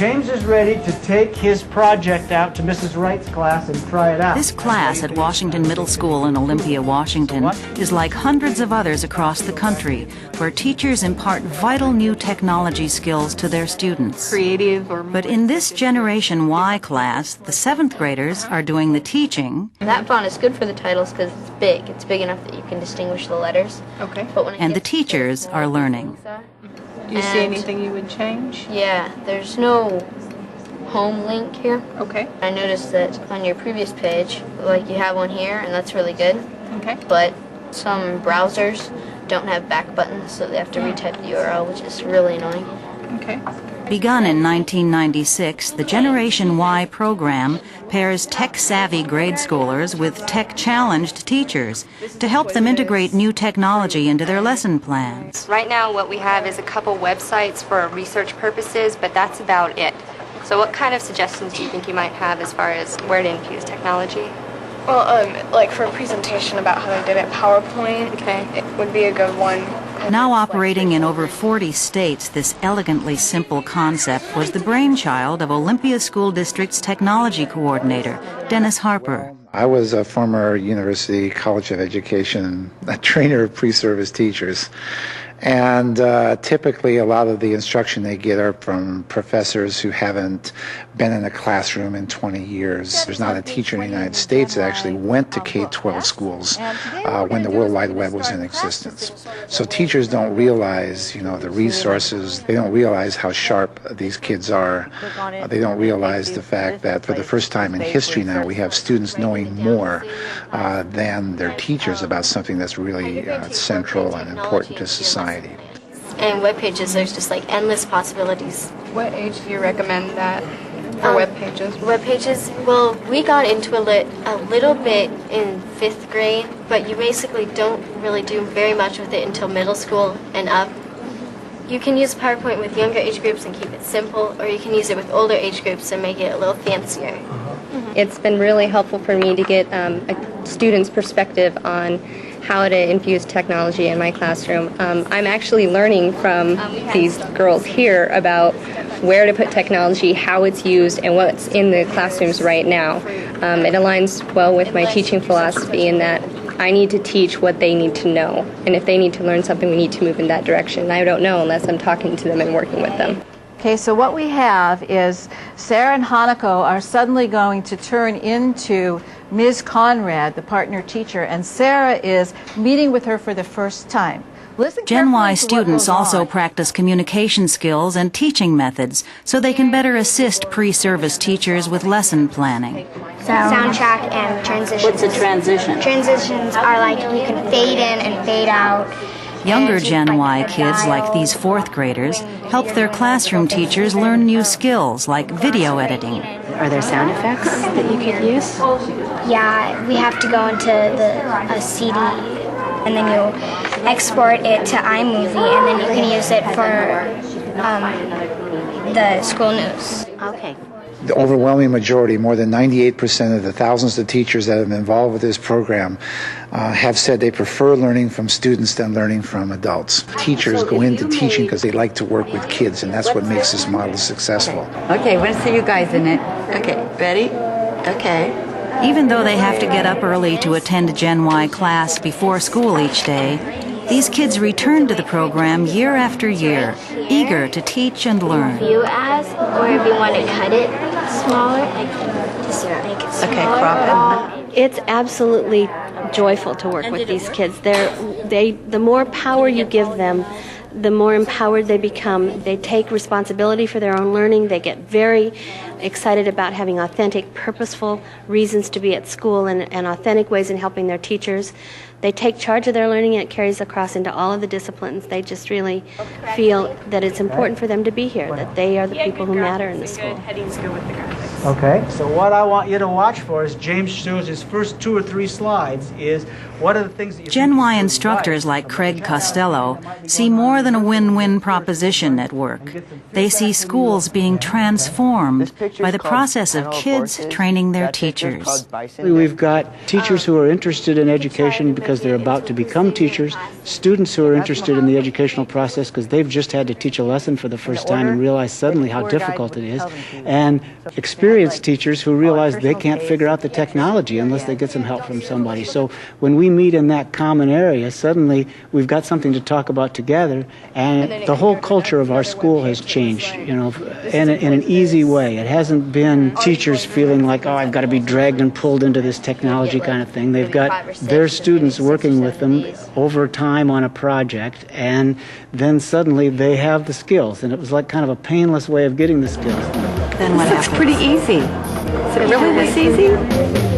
James is ready to take his project out to Mrs. Wright's class and try it out. This class at Washington Middle School in Olympia, Washington, is like hundreds of others across the country, where teachers impart vital new technology skills to their students. But in this Generation Y class, the 7th graders are doing the teaching. That font is good for the titles because it's big. It's big enough that you can distinguish the letters. Okay. And the teachers are learning. Do you see anything you would change? Yeah, there's no home link here. Okay. I noticed that on your previous page, like you have one here, and that's really good. Okay. But some browsers don't have back buttons, so they have to retype the URL, which is really annoying. Okay. Begun in 1996, the Generation Y program pairs tech-savvy grade schoolers with tech-challenged teachers to help them integrate new technology into their lesson plans. Right now what we have is a couple websites for research purposes, but that's about it. So what kind of suggestions do you think you might have as far as where to infuse technology? Well, like for a presentation about how they did it, PowerPoint, Okay. It would be a good one. Now operating in over 40 states, this elegantly simple concept was the brainchild of Olympia School District's technology coordinator, Dennis Harper. I was a former University College of Education trainer of pre-service teachers. And typically a lot of the instruction they get are from professors who haven't been in a classroom in 20 years. There's not a teacher in the United States that actually went to K-12 schools when the World Wide Web was in existence. So teachers don't realize, the resources. They don't realize how sharp these kids are. They don't realize the fact that for the first time in history now we have students knowing more than their teachers about something that's really central and important to society. And web pages, there's just like endless possibilities. What age do you recommend that for web pages? Web pages, well, we got into a little bit in 5th grade, but you basically don't really do very much with it until middle school and up. You can use PowerPoint with younger age groups and keep it simple, or you can use it with older age groups and make it a little fancier. It's been really helpful for me to get a student's perspective on how to infuse technology in my classroom. I'm actually learning from these girls here about where to put technology, how it's used, and what's in the classrooms right now. It aligns well with my teaching philosophy in that I need to teach what they need to know. And if they need to learn something, we need to move in that direction. I don't know unless I'm talking to them and working with them. Okay, so what we have is Sarah and Hanako are suddenly going to turn into Ms. Conrad, the partner teacher, and Sarah is meeting with her for the first time. Gen Y students also practice communication skills and teaching methods so they can better assist pre-service teachers with lesson planning. Soundtrack and transitions. What's a transition? Transitions are like you can fade in and fade out. Younger Gen Y kids, like these 4th graders, help their classroom teachers learn new skills like video editing. Are there sound effects that you could use? Yeah, we have to go into a CD, and then you export it to iMovie, and then you can use it for the school news. Okay. The overwhelming majority, more than 98% of the thousands of teachers that have been involved with this program have said they prefer learning from students than learning from adults. Teachers go into teaching because they like to work with kids, and that's what makes this model successful. Okay, I want to see you guys in it. Okay, ready? Okay. Even though they have to get up early to attend Gen Y class before school each day, these kids return to the program year after year, eager to teach and learn. View as, or if you want to cut it smaller, just make it smaller. Okay, crop it. It's absolutely joyful to work with these kids. The more power you give them, the more empowered they become. They take responsibility for their own learning. They get very excited about having authentic, purposeful reasons to be at school and authentic ways in helping their teachers. They take charge of their learning, and it carries across into all of the disciplines. They just really feel that it's important for them to be here, that they are the people who matter in the school. Headings go with the graphics. Okay, so what I want you to watch for is James shows his first 2 or 3 slides is what are the things that you Gen Y instructors like Craig Costello see more than a win-win proposition at work. They see schools being transformed by the process of kids training their teachers. We've got teachers who are interested in education because they're about to become teachers, students who are interested in the educational process because they've just had to teach a lesson for the first time and realize suddenly how difficult it is, and experienced teachers who realize they can't figure out the technology unless they get some help from somebody. So when we meet in that common area, suddenly we've got something to talk about together, and the whole culture of our school has changed, you know, in an easy way. It hasn't been teachers feeling like, oh, I've got to be dragged and pulled into this technology kind of thing. They've got their students working with them over time on a project, and then suddenly they have the skills, and it was like kind of a painless way of getting the skills. Then what happens? It's pretty easy. Is it really this easy?